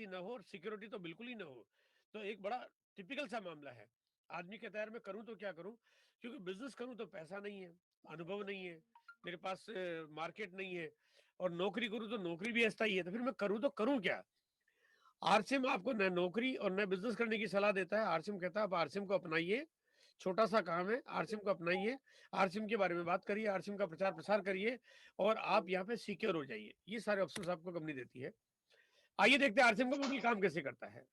ना हो और सिक्योरिटी तो बिल्कुल ही ना हो, तो एक बड़ा टिपिकल सा मामला है। आदमी कहता है यार मैं करूं तो क्या करूं, क्योंकि बिजनेस करूं तो पैसा नहीं है, अनुभव नहीं है, मेरे पास मार्केट नहीं है, और नौकरी करूं तो नौकरी भी ऐसा ही है, तो फिर मैं करूं तो करूं क्या। आरसीएम आपको न नौकरी और न बिजनेस करने की सलाह देता है। आरसीएम कहता है आप आरसीएम को अपनाइए, छोटा सा काम है, आरसीएम को अपनाइए, आरसीएम के बारे में बात करिए, आरसीएम का प्रचार प्रसार करिए, और आप यहाँ पे सिक्योर हो जाइए। ये सारे ऑप्शंस आपको कंपनी देती है। आइए देखते हैं आरसीएम का मॉडल काम कैसे करता है।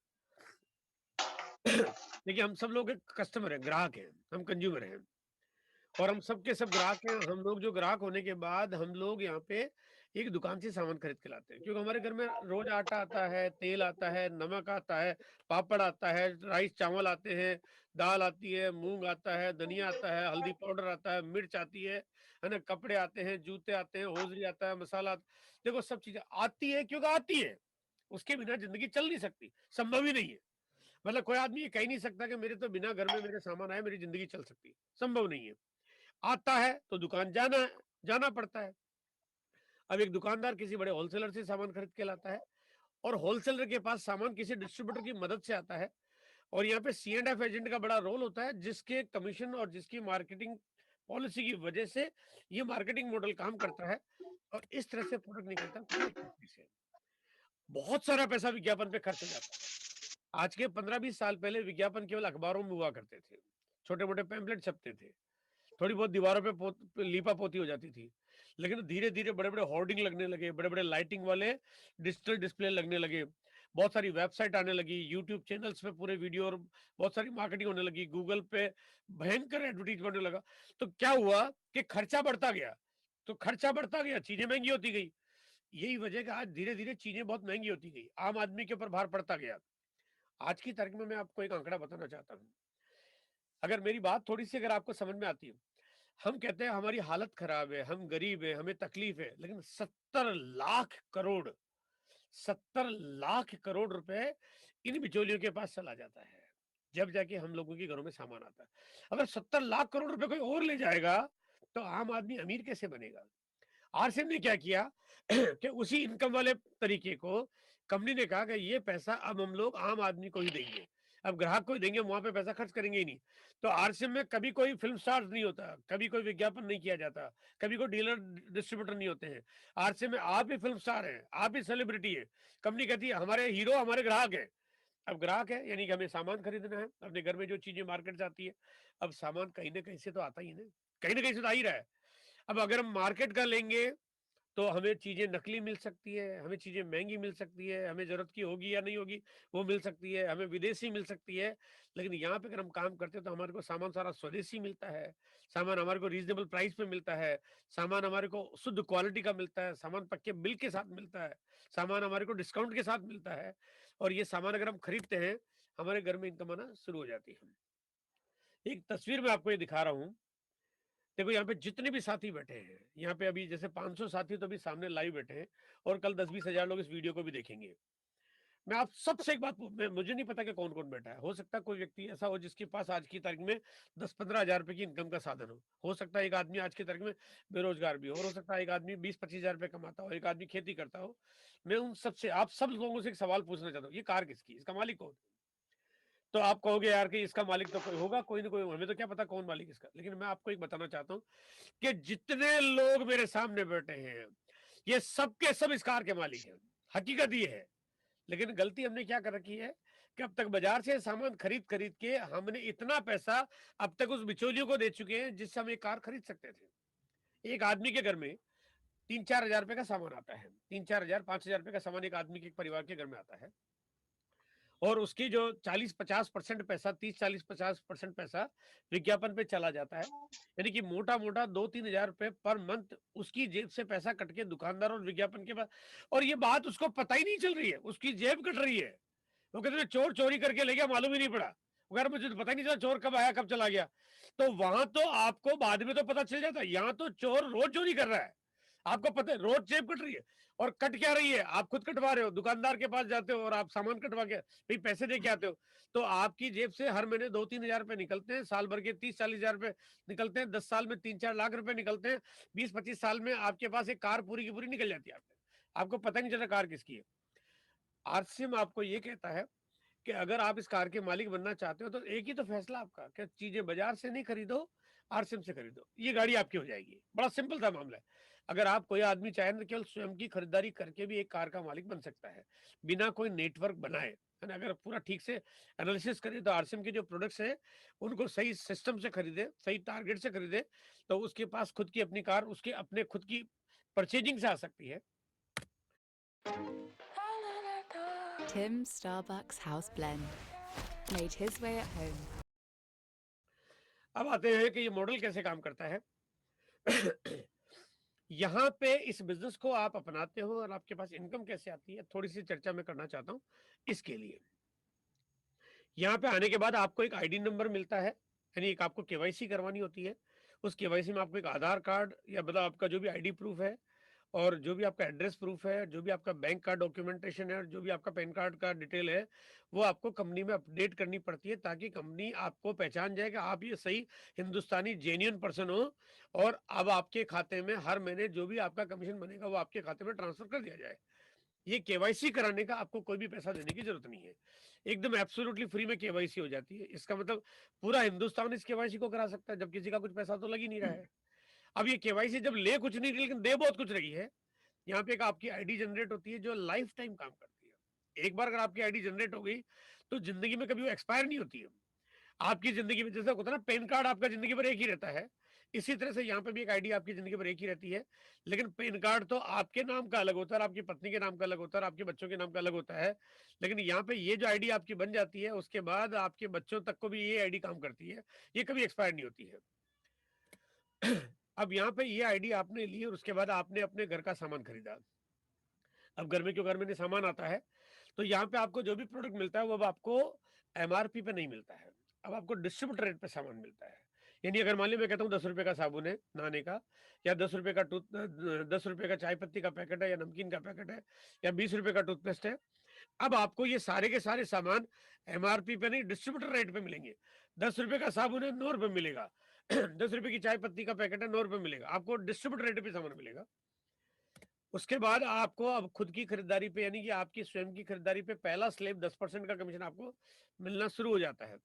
देखिए, हम सब लोग एक कस्टमर है, ग्राहक हैं, हम कंज्यूमर हैं, और हम सबके सब ग्राहक हैं। हम लोग जो ग्राहक होने के बाद हम लोग यहाँ पे एक दुकान से सामान खरीद के लाते हैं, क्योंकि हमारे घर में रोज आटा आता है, तेल आता है, नमक आता है, पापड़ आता है, राइस चावल आते हैं, दाल आती है, मूंग आता है, धनिया आता है, हल्दी पाउडर आता है, मिर्च आती है ना, कपड़े आते हैं, जूते आते हैं, होजरी आता है, मसाला देखो सब चीजें आती है, क्योंकि आती है। उसके बिना जिंदगी चल नहीं सकती, संभव ही नहीं है। मतलब कोई आदमी ये कह नहीं सकता कि मेरे तो बिना घर में मेरे सामान आए मेरी जिंदगी चल सकती है, संभव नहीं है। आता है तो दुकान जाना पड़ता है। अब एक दुकानदार किसी बड़े होलसेलर से सामान खरीद के लाता है, और होलसेलर के पास सामान किसी डिस्ट्रीब्यूटर की मदद से आता है, और यहाँ पे C&F एजेंट का बड़ा रोल होता है, जिसके कमीशन और जिसकी मार्केटिंग पॉलिसी की वजह से ये मार्केटिंग मॉडल काम करता है, और इस तरह से प्रोडक्ट निकलता है। बहुत सारा पैसा विज्ञापन पे खर्च हो जाता है। आज के 15-20 साल पहले विज्ञापन केवल अखबारों में हुआ करते थे, छोटे मोटे पैम्पलेट छपते थे, थोड़ी बहुत दीवारों पे लीपा पोती हो जाती थी। लेकिन धीरे धीरे बड़े बड़े होर्डिंग लगने लगे, बड़े बड़े लाइटिंग वाले डिजिटल डिस्प्ले लगने लगे, बहुत सारी वेबसाइट आने लगी, यूट्यूब चैनल्स पे पूरे वीडियो और बहुत सारी मार्केटिंग होने लगी, गूगल पे भयंकर एडवर्टीजमेंट होने लगा। तो क्या हुआ कि खर्चा बढ़ता गया, तो खर्चा बढ़ता गया, चीजें महंगी होती गई। यही वजह कि आज धीरे धीरे चीजें बहुत महंगी होती गई, आम आदमी के ऊपर भार पड़ता गया। आज की तारीख में मैं आपको एक आंकड़ा बताना चाहता हूँ, अगर मेरी बात थोड़ी सी अगर आपको समझ में आती है। हम कहते हैं हमारी हालत खराब है, हम गरीब है, हमें तकलीफ है, लेकिन 70 लाख करोड़ 70 लाख करोड़ रुपए इन बिचौलियों के पास चला जाता है, जब जाके हम लोगों के घरों में सामान आता है। अगर 70 लाख करोड़ रुपए कोई और ले जाएगा तो आम आदमी अमीर कैसे बनेगा। आरसीएम ने क्या किया कि उसी इनकम वाले तरीके को कंपनी ने कहा कि ये पैसा अब हम लोग आम आदमी को ही देंगे, अब ग्राहक को ही देंगे, वहां पे पैसा खर्च करेंगे ही नहीं। तो आरसीएम में कभी कोई फिल्म स्टार नहीं होता, कभी कोई विज्ञापन नहीं किया जाता, कभी कोई डीलर डिस्ट्रीब्यूटर नहीं होते हैं। आरसीएम में आप ही फिल्म स्टार हैं, आप ही सेलिब्रिटी है। कंपनी कहती है हमारे हीरो हमारे ग्राहक है। अब ग्राहक है यानी कि हमें सामान खरीदना है, अपने घर में जो चीजें मार्केट से आती है। अब सामान कहीं ना कहीं से तो आता ही है ना, कहीं ना कहीं से तो आ ही रहा है। अब अगर हम मार्केट का लेंगे तो हमें चीजें नकली मिल सकती है, हमें चीजें महंगी मिल सकती है, हमें जरूरत की होगी या नहीं होगी वो मिल सकती है, हमें विदेशी मिल सकती है। लेकिन यहाँ पे अगर हम काम करते हैं तो हमारे को सामान सारा स्वदेशी मिलता है, सामान हमारे को रीजनेबल प्राइस पे मिलता है, सामान हमारे को शुद्ध क्वालिटी का मिलता है, सामान पक्के बिल के साथ मिलता है, सामान हमारे को डिस्काउंट के साथ मिलता है। और ये सामान अगर हम खरीदते हैं हमारे घर में इनकम आना शुरू हो जाती है। एक तस्वीर में आपको ये दिखा रहा हूँ। देखो यहाँ पे जितने भी साथी बैठे हैं, यहाँ पे अभी जैसे 500 साथी तो अभी सामने लाइव बैठे हैं, और कल 10-20 हजार लोग इस वीडियो को भी देखेंगे। मैं आप सबसे एक बात मुझे नहीं पता कि कौन कौन बैठा है। हो सकता है कोई व्यक्ति ऐसा हो जिसके पास आज की तारीख में 10-15 हजार रुपए की इनकम का साधन हो सकता है एक आदमी आज की तारीख में बेरोजगार भी हो सकता है एक आदमी 20-25 हजार रुपए कमाता हो, एक आदमी खेती करता हो। मैं उन सबसे आप सब लोगों से एक सवाल पूछना चाहता हूँ, ये कार किसकी, इसका मालिक कौन। तो आप कहोगे यार कि इसका मालिक तो कोई होगा, कोई ना कोई, हमें तो क्या पता कौन मालिक इसका। लेकिन मैं आपको एक बताना चाहता हूँ कि जितने लोग मेरे सामने बैठे हैं ये सब के सब इस कार के मालिक हैं, हकीकत ये है। लेकिन गलती हमने क्या कर रखी है कि अब तक बाजार से सामान खरीद खरीद के हमने इतना पैसा अब तक उस बिचौलियों को दे चुके हैं जिससे हम एक कार खरीद सकते थे। एक आदमी के घर में 3-4 हजार रुपए का सामान आता है, 3-4 हजार 5 हजार रुपए का सामान एक आदमी के परिवार के घर में आता है, और उसकी जो 40-50% पैसा, 30-40-50% पैसा विज्ञापन पे चला जाता है। यानी कि मोटा मोटा 2-3 हजार रुपए पर मंथ उसकी जेब से पैसा कट के दुकानदार और विज्ञापन के पास। और ये बात उसको पता ही नहीं चल रही है, उसकी जेब कट रही है। वो कहते हैं चोर चोरी करके ले गया, मालूम ही नहीं पड़ा, अगर मुझे तो पता ही नहीं चला चोर कब आया कब चला गया। तो वहां तो आपको बाद में तो पता चल जाता है, यहाँ तो चोर रोज चोरी कर रहा है, आपको पता है, रोज जेब कट रही है। और कट क्या रही है, आप खुद कटवा रहे हो, दुकानदार के पास जाते हो और आप सामान कटवा के भाई पैसे दे के आते हो। तो आपकी जेब से हर महीने 2-3 हजार रुपए निकलते हैं, साल भर के 30-40 हजार रुपए निकलते हैं, 10 साल में 3-4 लाख रुपए निकलते हैं, 20-25 साल में आपके पास एक कार पूरी की पूरी निकल जाती है। आपको पता नहीं चलता कार किसकी है। आरसीएम आपको ये कहता है कि अगर आप इस कार के मालिक बनना चाहते हो तो एक ही तो फैसला आपका कि चीजें बाजार से नहीं खरीदो, आरसीएम से खरीदो, ये गाड़ी आपकी हो जाएगी। बड़ा सिंपल सा मामला है। अगर आप कोई आदमी चाहे ना केवल स्वयं की खरीदारी करके भी एक कार का मालिक बन सकता है, बिना कोई नेटवर्क बनाए, है ना? अगर पूरा ठीक से एनालिसिस करें तो आरसीएम के जो प्रोडक्ट्स हैं उनको सही सिस्टम से खरीदे, सही टारगेट से खरीदे, तो उसके पास खुद की अपनी कार, उसके अपने खुद की परचेजिंग से आ सकती है। Tim's Starbucks house blend made his way at home. अब आते हैं कि ये मॉडल कैसे काम करता है। यहाँ पे इस बिजनेस को आप अपनाते हो और आपके पास इनकम कैसे आती है, थोड़ी सी चर्चा मैं करना चाहता हूँ इसके लिए। यहाँ पे आने के बाद आपको एक आईडी नंबर मिलता है, यानी एक आपको केवाईसी करवानी होती है। उस केवाईसी में आपको एक आधार कार्ड या मतलब आपका जो भी आईडी प्रूफ है और जो भी आपका एड्रेस प्रूफ है, जो भी आपका बैंक का डॉक्यूमेंटेशन है और जो भी आपका पैन कार्ड का डिटेल है, वो आपको कंपनी में अपडेट करनी पड़ती है ताकि कंपनी आपको पहचान जाए कि आप ये सही हिंदुस्तानी जेन्युइन पर्सन हो और अब आपके खाते में हर महीने जो भी आपका कमीशन बनेगा वो आपके खाते में ट्रांसफर कर दिया जाए। ये केवाईसी कराने का आपको कोई भी पैसा देने की जरूरत नहीं है, एकदम एब्सोल्युटली फ्री में केवाईसी हो जाती है। इसका मतलब पूरा हिंदुस्तान इस केवाईसी को करा सकता है, जब किसी का कुछ पैसा तो लग ही नहीं रहा है। अब ये केवाईसी जब ले कुछ नहीं रही लेकिन दे बहुत कुछ रही है। यहाँ पे एक आपकी आईडी जनरेट होती है जो लाइफ टाइम काम करती है। एक बार अगर आपकी आईडी जनरेट हो गई तो जिंदगी में कभी वो एक्सपायर नहीं होती है। आपकी जिंदगी में जैसे होता है ना, पैन कार्ड आपका जिंदगी भर एक ही रहता है, इसी तरह से यहाँ पे भी एक आईडी आपकी जिंदगी भर एक ही रहती है। लेकिन पैन कार्ड तो आपके नाम का अलग होता है, आपकी पत्नी के नाम का अलग होता है, आपके बच्चों के नाम का अलग होता है। लेकिन यहाँ पे ये जो आईडी आपकी बन जाती है उसके बाद आपके बच्चों तक को भी ये आईडी काम करती है, ये कभी एक्सपायर नहीं होती है। अब यहाँ पे ये आईडी आपने ली और उसके बाद आपने अपने घर का सामान खरीदा। अब घर में सामान आता है तो यहाँ पे आपको जो भी प्रोडक्ट मिलता है वो अब आपको एमआरपी पे नहीं मिलता है, अब आपको डिस्ट्रीब्यूटर रेट पे सामान मिलता है। यानी अगर मान लीजिए मैं कहता हूँ 10 रुपए का साबुन है नहाने का, या 10 रुपए का 10 रुपए का चाय पत्ती का पैकेट है, या नमकीन का पैकेट है, या 20 रुपए का टूथपेस्ट है, अब आपको ये सारे के सारे सामान एमआरपी पे नहीं डिस्ट्रीब्यूटर रेट पे मिलेंगे। 10 रुपए का साबुन है 9 रुपए मिलेगा। 10 रुपए की चाय पत्ती का पैकेट है 9 रुपए मिलेगा, आपको डिस्ट्रीब्यूटर रेट पे सामान मिलेगा। उसके बाद आपको अब खुद की खरीदारी पे यानी कि आपकी स्वयं की खरीदारी पे पहला स्लैब 10% का कमीशन आपको मिलना शुरू हो जाता है।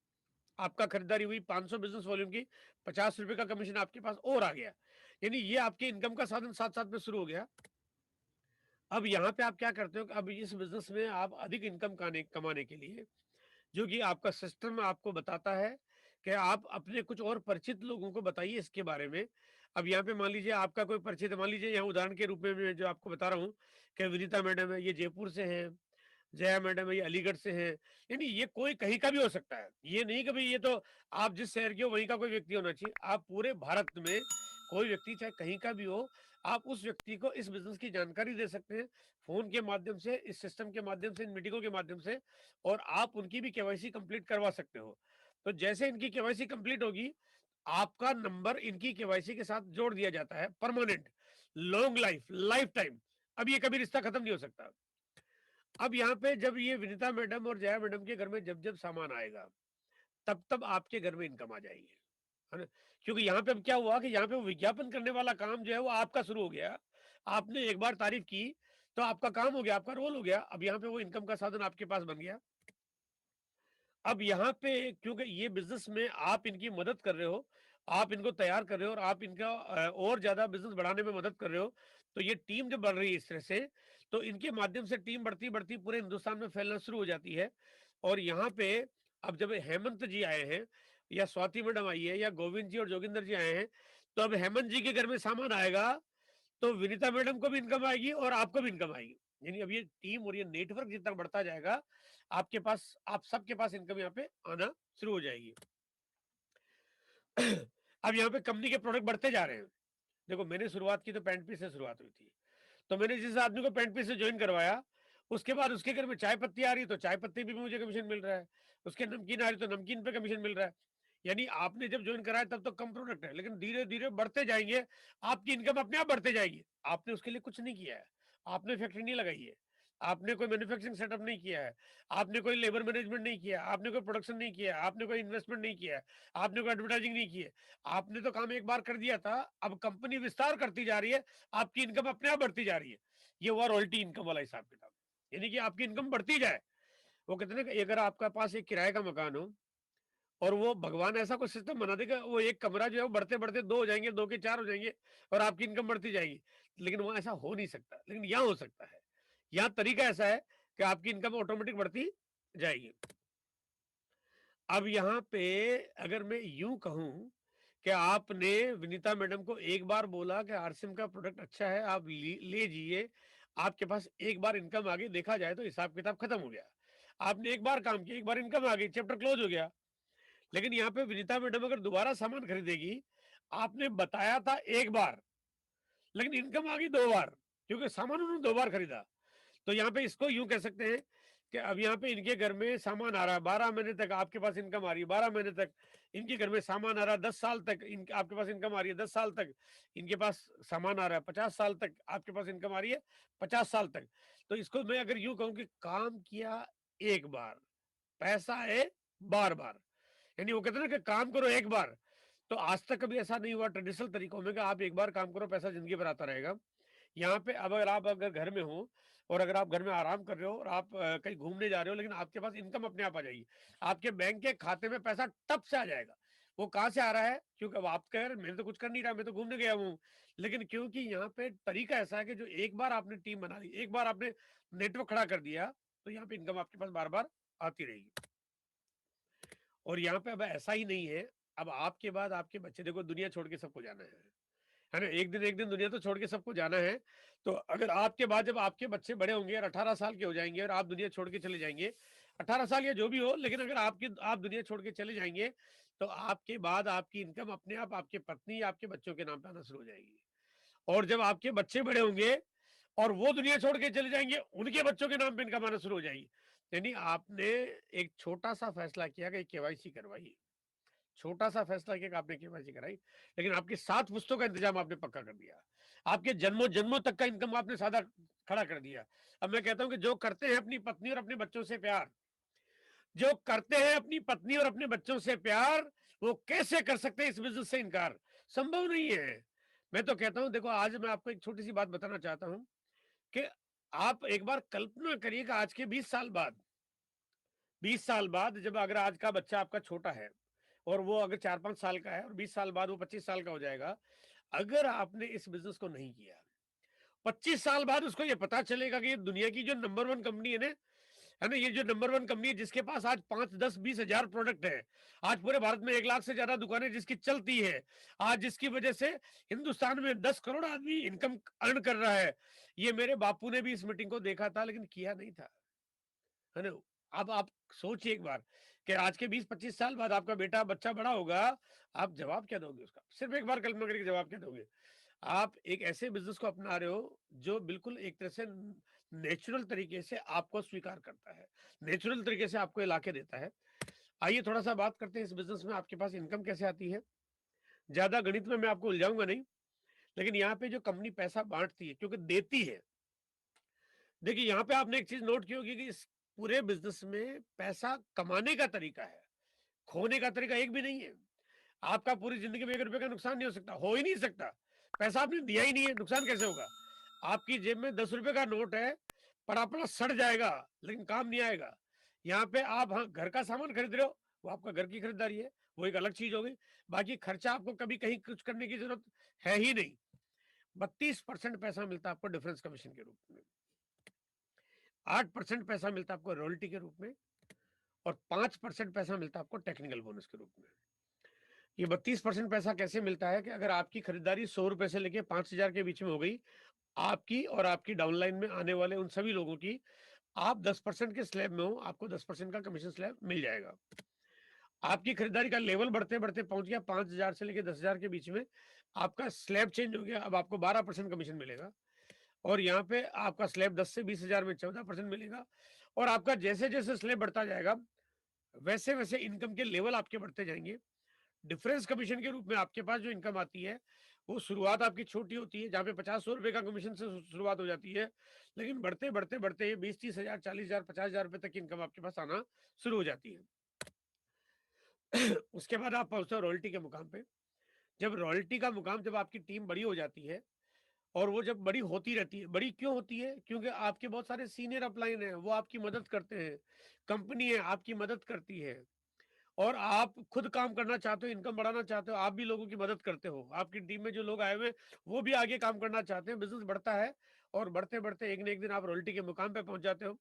आपका खरीदारी हुई 500 बिजनेस वॉल्यूम की, 50 रुपए का कमीशन आपके पास और आ गया, यानी ये आपके इनकम का साधन साथ साथ में शुरू हो गया। अब यहाँ पे आप क्या करते हो कि अब इस बिजनेस में आप अधिक इनकम कमाने के लिए, जो कि आपका सिस्टम आपको बताता है कि आप अपने कुछ और परिचित लोगों को बताइए इसके बारे में। अब यहाँ पे मान लीजिए आपका कोई परिचित, मान लीजिए यहाँ उदाहरण के रूप में मैं जो आपको बता रहा हूँ कि विनीता मैडम है, ये जयपुर से हैं, जया मैडम है ये अलीगढ़ से हैं, यानी ये कोई कहीं का भी हो सकता है। ये नहीं कि भाई ये तो आप जिस शहर के हो वहीं का कोई व्यक्ति होना चाहिए, आप पूरे भारत में कोई व्यक्ति चाहे कहीं का भी हो, आप उस व्यक्ति को इस बिजनेस की जानकारी दे सकते हैं फोन के माध्यम से, इस सिस्टम के माध्यम से, इन मीटिंगों के माध्यम से, और आप उनकी भी केवाईसी कंप्लीट करवा सकते हो। तो जैसे इनकी केवाईसी कंप्लीट होगी, आपका नंबर इनकी केवाईसी के साथ जोड़ दिया जाता है, permanent, long life, life time. अब ये कभी रिश्ता खत्म नहीं हो सकता। अब यहाँ पे जब ये विनीता मैडम और जया मैडम के घर में जब जब सामान आएगा, तब तब आपके घर में इनकम आ जाएगी, है ना? क्योंकि यहाँ पे अब क्या हुआ कि यहाँ पे वो विज्ञापन करने वाला काम जो है वो आपका शुरू हो गया। आपने एक बार तारीफ की तो आपका काम हो गया, आपका रोल हो गया, अब यहाँ पे वो इनकम का साधन आपके पास बन गया। अब यहाँ पे क्योंकि ये बिजनेस में आप इनकी मदद कर रहे हो, आप इनको तैयार कर रहे हो और आप इनका और ज्यादा बिजनेस बढ़ाने में मदद कर रहे हो, तो ये टीम जब बढ़ रही है इस तरह से, तो इनके माध्यम से टीम बढ़ती बढ़ती पूरे हिंदुस्तान में फैलना शुरू हो जाती है। और यहाँ पे अब जब हेमंत जी आए हैं, या स्वाति मैडम आई है, या गोविंद जी और जोगिंदर जी आए हैं, तो अब हेमंत जी के घर में सामान आएगा तो विनीता मैडम को भी इनकम आएगी और आपको भी इनकम आएगी। यानी अब ये टीम और ये नेटवर्क जितना बढ़ता जाएगा, आपके पास, आप सबके पास इनकम यहाँ पे आना शुरू हो जाएगी। अब यहाँ पे कंपनी के प्रोडक्ट बढ़ते जा रहे हैं। देखो मैंने शुरुआत की तो पैंट पीस से शुरुआत हुई थी, तो मैंने जिस आदमी को पैंट पीस से ज्वाइन करवाया, उसके बाद उसके घर में चाय पत्ती आ रही तो चाय पत्ती भी मुझे कमीशन मिल रहा है, उसके नमकीन आ रही तो नमकीन पे कमीशन मिल रहा है। यानी आपने जब ज्वाइन कराया तब तो कम प्रोडक्ट है, लेकिन धीरे धीरे बढ़ते जाएंगे, आपकी इनकम अपने आप बढ़ते जाएगी। आपने उसके लिए कुछ नहीं किया है, आपने फैक्ट्री नहीं लगाई है, आपने कोई मैन्युफैक्चरिंग सेटअप नहीं किया है, आपने कोई लेबर मैनेजमेंट नहीं किया, आपने कोई प्रोडक्शन नहीं किया, आपने कोई इन्वेस्टमेंट नहीं किया, आपने कोई एडवर्टाइजिंग नहीं की है। आपने तो काम एक बार कर दिया था, अब कंपनी विस्तार करती जा रही है, आपकी इनकम अपने आप बढ़ती जा रही है। ये हुआ रॉयल्टी इनकम वाला हिसाब किताब। यानी कि आपकी इनकम बढ़ती जाए। वो कहते हैं ना कि अगर आपका पास एक किराए का मकान हो और वो भगवान ऐसा कोई सिस्टम बना देगा, वो एक कमरा जो है वो बढ़ते-बढ़ते 2 हो जाएँगे, 2 के 4 हो जाएँगे और आपकी इनकम बढ़ती जाएगी। लेकिन वहाँ ऐसा हो नहीं सकता, लेकिन यहाँ हो सकता है। यहाँ तरीका ऐसा है कि आपकी इनकम ऑटोमेटिक बढ़ती जाएगी। अब यहाँ पे अगर मैं यूँ कहूँ कि आपने विनीता मैडम को एक बार बोला कि आरसीएम का प्रोडक्ट अच्छा है, आप लीजिए, आपके पास एक बार इनकम आ गई, देखा जाए तो हिसाब-किताब खत्म हो गया। आपने एक बार काम किया, एक बार इनकम आ गई, चैप्टर क्लोज़ हो गया। लेकिन यहाँ पे विनीता मैडम अगर दोबारा सामान खरीदेगी, आपने बताया था एक बार, लेकिन इनकम आ गई 2 बार, क्योंकि सामान उन्होंने 2 बार खरीदा। तो यहाँ पे इसको यूँ कह सकते हैं कि अब यहाँ पे इनके घर में सामान आ रहा है, 12 महीने तक आपके पास इनकम आ रही है, 12 महीने तक इनके घर में सामान आ रहा है, 10 साल तक इन आपके पास इनकम आ रही है, 10 साल तक इनके पास सामान आ रहा है, 50 साल तक आपके पास इनकम आ रही है, 50 साल तक। तो इसको मैं अगर यूँ कहूँ कि काम किया एक बार, पैसा आए बार-बार। यानी वो कहते हैं ना कि काम करो एक बार, तो आज तक कभी ऐसा नहीं हुआ ट्रेडिशनल तरीकों में कि आप एक बार काम करो, पैसा ज़िंदगी भर आता रहेगा। यहाँ पे अब अगर आप अगर घर में हो और अगर आप घर में आराम कर रहे हो और आप कहीं घूमने जा रहे हो, लेकिन आपके पास इनकम अपने आप आ जाएगी। आपके बैंक के खाते में पैसा टप से आ जाएगा। वो कहाँ से आ रहा है? क्योंकि अब आप कह रहे हैं मैं तो कुछ कर नहीं रहा, मैं तो घूमने गया हूँ। लेकिन क्योंकि यहाँ पे तरीका ऐसा है कि जो एक बार आपने टीम बना ली, एक बार आपने नेटवर्क खड़ा कर दिया, तो यहाँ पे इनकम आपके पास बार-बार आती रहेगी। और यहाँ पे अब ऐसा ही नहीं है, अब आपके बाद आपके बच्चे, देखो दुनिया छोड़ के सबको जाना है ना? एक दिन दुनिया तो छोड़ के सबको जाना है। तो अगर आपके बाद जब आपके बच्चे बड़े होंगे और 18 साल के हो जाएँगे और आप दुनिया छोड़ के चले जाएँगे, 18 साल या जो भी हो, लेकिन अगर आप दुनिया छोड़ के चले जाएँगे, तो आपके बाद आपकी इनकम अपने आप आपके पत्नी या आपके बच्चों के नाम पे आना शुरू हो जाएगी। और जब आपके बच्चे बड़े होंगे और वो दुनिया छोड़ के चले जाएँगे, उनके बच्चों के नाम पे इनकम आना शुरू हो जाएगी। यानी आपने एक छोटा-सा फैसला किया कि केवाईसी करवाइए। छोटा-सा फैसला किया कि आपने केवाईसी कराई, लेकिन आपकी 7 पुश्तों का इंतज़ाम आपने पक्का कर दिया। आपके जन्मों-जन्मों तक का इनकम आपने सादा खड़ा कर दिया। अब मैं कहता हूँ कि जो करते हैं अपनी पत्नी और अपने बच्चों से प्यार, जो करते हैं अपनी पत्नी और अपने बच्चों से प्यार, वो कैसे कर सकते हैं इस बिज़नेस से इनकार? संभव नहीं है। मैं तो कहता हूँ, देखो आज मैं आपको एक छोटी-सी बात बताना चाहता हूँ कि आप एक बार कल्पना करिए कि आज के 20 साल बाद, 20 साल बाद जब अगर आज का बच्चा आपका छोटा है और वो अगर 4-5 साल का है और 20 साल बाद वो 25 साल का हो जाएगा, अगर आपने इस बिज़नेस को नहीं किया, 25 साल बाद उसको ये पता चलेगा कि ये दुनिया की जो नंबर 1 कंपनी है ना? ये जो नंबर 1 कंपनी है जिसके पास आज 5, 10, 20 हज़ार प्रोडक्ट हैं। आज पूरे भारत में 1 लाख से ज़्यादा दुकानें जिसकी चलती है। आज जिसकी वजह से हिंदुस्तान में 10 करोड़ आदमी इनकम अर्न कर रहा है। ये मेरे बापू ने भी इस मीटिंग को देखा था, लेकिन किया नहीं था। है ना? अब आप सोचिए एक बार कि आज के 20-25 साल बाद आपका बेटा बच्चा बड़ा होगा, आप जवाब क्या दोगे उसका? सिर्फ़ एक बार कल्पना करके जवाब क्या दोगे? आप एक ऐसे बिज़नेस को अपना रहे हो, जो बिल्कुल एक तरह से नेचुरल तरीके से आपको स्वीकार करता है, नेचुरल तरीके से आपको ये लाके देता है। आइए थोड़ा-सा बात करते हैं इस बिज़नेस में आपके पास इनकम कैसे आती है? ज़्यादा गणित में मैं आपको उलझाऊँगा नहीं, लेकिन यहाँ पे जो कंपनी पैसा बाँटती है, क्योंकि देती है। देखिए, यहाँ पे आपने एक चीज़ नोट की होगी कि इस पूरे बिज़नेस में पैसा कमाने का तरीका है, खोने का तरीका एक भी नहीं है। आपका पूरी ज़िंदगी में ₹1 का नुकसान नहीं हो सकता, हो ही नहीं सकता। पैसा आपने दिया ही नहीं है, नुकसान कैसे होगा? आपकी जेब में ₹10 का नोट है, पड़ा-पड़ा सड़ जाएगा, लेकिन काम नहीं आएगा। यहाँ पे आप हाँ, घर का सामान खरीद रहे हो, वो आपका घर की खरीदारी है, वो एक अलग चीज़ हो गई। बाकी खर्चा आपको कभी कहीं कुछ करने की ज़रूरत है ही नहीं। 32% पैसा मिलता है आपको डिफरेंस कमीशन के रूप में। 8% पैसा मिलता है आपको रॉयल्टी के रूप में और 5% पैसा मिलता है आपको टेक्निकल बोनस के रूप में। ये 32% पैसा कैसे मिलता है कि अगर आपकी खरीदारी ₹100 से लेके 5,000 के बीच में हो गई, आपकी और आपकी डाउनलाइन में आने वाले उन सभी लोगों की, आप 10% के स्लैब में हो, आपको 10% का कमीशन स्लैब मिल जाएगा। आपकी खरीदारी का लेवल बढ़ते-बढ़ते पहुँच गया 5,000 से लेके 10,000 के बीच में, आपका स्लैब चेंज हो गया, अब आपको 12% कमीशन मिलेगा और यहाँ पे आपका स्लैब 10 से 20,000 में 14% मिलेगा और आपका जैसे-जैसे स्लैब बढ़ता जाएगा, वैसे-वैसे इनकम के लेवल आपके बढ़ते जाएँगे। डिफरेंस कमीशन के रूप में आपके पास जो इनकम आती है, वो शुरुआत आपकी छोटी होती है, जहाँ पे ₹50-100 का कमीशन से शुरुआत हो जाती है। लेकिन बढ़ते-बढ़ते-बढ़ते ये 20-30 हज़ार, 40,000, ₹50,000 तक की इनकम आपके पास आना शुरू हो जाती है। उसके बाद आप पहुँचते हो रॉयल्टी के मुकाम पे। जब रॉयल्टी का मुकाम जब आपकी टीम बड़ी हो जाती है और वो जब बड़ी होती रहती है, बड़ी क्यों होती है? क्योंकि आपके बहुत सारे सीनियर अपलाइन हैं, वो आपकी मदद करते हैं। कंपनी है, आपकी मदद करती है। और आप खुद काम करना चाहते हो, इनकम बढ़ाना चाहते हो, आप भी लोगों की मदद करते हो। आपकी टीम में जो लोग आए हुए हैं, वो भी आगे काम करना चाहते हैं, बिज़नेस बढ़ता है और बढ़ते-बढ़ते एक न एक दिन आप रॉयल्टी के मुकाम पे पहुँच जाते हो।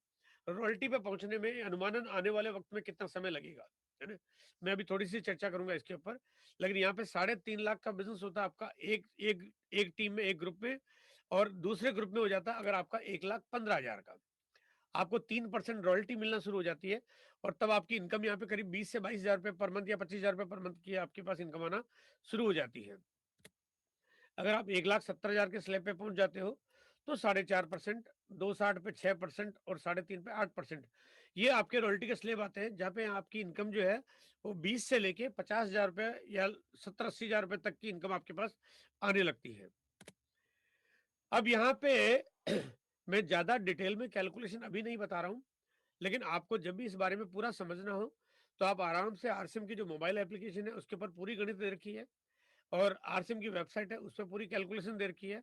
रॉयल्टी पे पहुँचने में अनुमानन आने वाले वक़्त में कितना समय लगेगा, है ना? मैं अभी थोड़ी-सी चर्चा करूँगा इसके ऊपर, लेकिन यहाँ पे 3.5 लाख का बिज़नेस होता है आपका एक एक एक टीम में, एक ग्रुप में और दूसरे ग्रुप में हो जाता है अगर आपका 1,15,000 का। आपको 3% रॉयल्टी मिलना शुरू हो जाती है और तब आपकी इनकम यहाँ पे करीब 20 से 22,000 रुपए पर मंथ या 25,000 रुपए पर मंथ की आपके पास इनकम आना शुरू हो जाती है। अगर आप 1,70,000 के स्लैब पे पहुंच जाते हो तो 4.5%, 260 पे 6% और 3.5 पे 8%, ये आपके रॉयल्टी के स्लैब आते हैं जहाँ पे आपकी इनकम जो है वो 20 से लेके 50,000 रुपए या 70-80,000 रुपए तक की इनकम आपके पास आने लगती है। अब यहाँ पे मैं ज्यादा डिटेल में कैलकुलेशन अभी नहीं बता रहा हूँ, लेकिन आपको जब भी इस बारे में पूरा समझना हो, तो आप आराम से आरसीएम की जो मोबाइल एप्लीकेशन है, उसके ऊपर पूरी गणित दे रखी है और आरसीएम की वेबसाइट है, उस पे पूरी कैलकुलेशन दे रखी है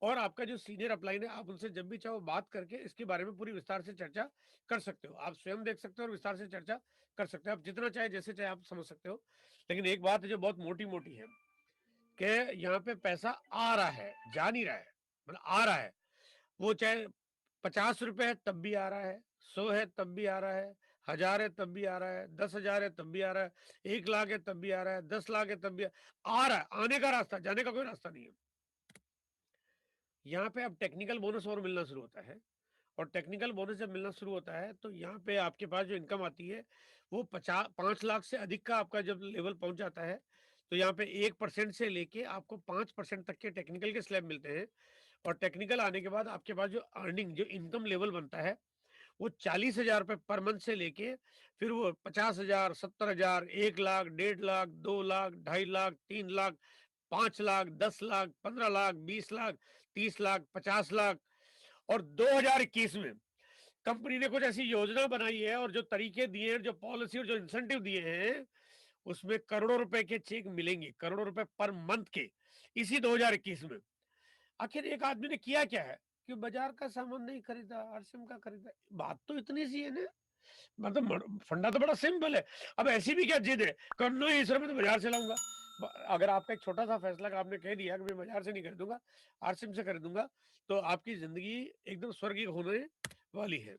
और आपका जो सीनियर अपलाइन है, आप उनसे जब भी चाहो बात करके इसके बारे में पूरी विस्तार से चर्चा कर सकते हो। आप स्वयं देख सकते हो और विस्तार से चर्चा कर सकते हो। आप जितना चाहे, जैसे चाहे आप समझ सकते हो। लेकिन एक बात है जो बहुत मोटी-मोटी है कि यहाँ पे पैसा आ रहा है, जा नहीं रहा है। मतलब आ रहा है। वो चाहे 50 रुपए है तब भी आ रहा है, 100 है तब भी आ रहा है, 1000 है तब भी आ रहा है, 10,000 है तब भी आ रहा है, 1 लाख है तब भी आ रहा है, 10 लाख है तब भी आ रहा है। आने का रास्ता, जाने का कोई रास्ता नहीं है। यहाँ पे अब टेक्निकल बोनस और मिलना शुरू होता है और टेक्निकल बोनस जब मिलना शुरू होता है तो यहाँ पे आपके पास जो इनकम आती है वो 5 लाख से अधिक का आपका जब लेवल पहुंच जाता है तो यहाँ पे 1% से लेके आपको 5% तक के टेक्निकल के स्लैब मिलते हैं और टेक्निकल आने के बाद आपके पास जो अर्निंग, जो इनकम लेवल बनता है वो 40,000 रुपए पर मंथ से लेके फिर वो 50,000, 70,000, 1 लाख, 1.5 लाख, 2 लाख, 2.5 लाख, 3 लाख, 5 लाख, 10 लाख, 15 लाख, 20 लाख, 30 लाख, 50 लाख और 2021 में कंपनी ने कुछ ऐसी योजना बनाई है और जो तरीके दिए हैं, जो पॉलिसी और जो इंसेंटिव दिए हैं, उसमें करोड़ों रुपए के चेक मिलेंगे, करोड़ों रुपए पर मंथ के, इसी 2021 में। आखिर एक आदमी ने किया क्या है कि बाजार का सामान नहीं खरीदा, आरसीएम का खरीदा। बात तो इतनी सी है ना, मतलब फंडा तो बड़ा सिंपल है। अब ऐसी भी क्या जिद है, करना ही इस मैं तो बाजार से लाऊंगा। अगर आपका एक छोटा सा फैसला का आपने कह दिया कि मैं बाजार से नहीं खरीदूंगा, आरसीएम से खरीदूंगा, तो आपकी जिंदगी एकदम स्वर्गीय होने वाली है।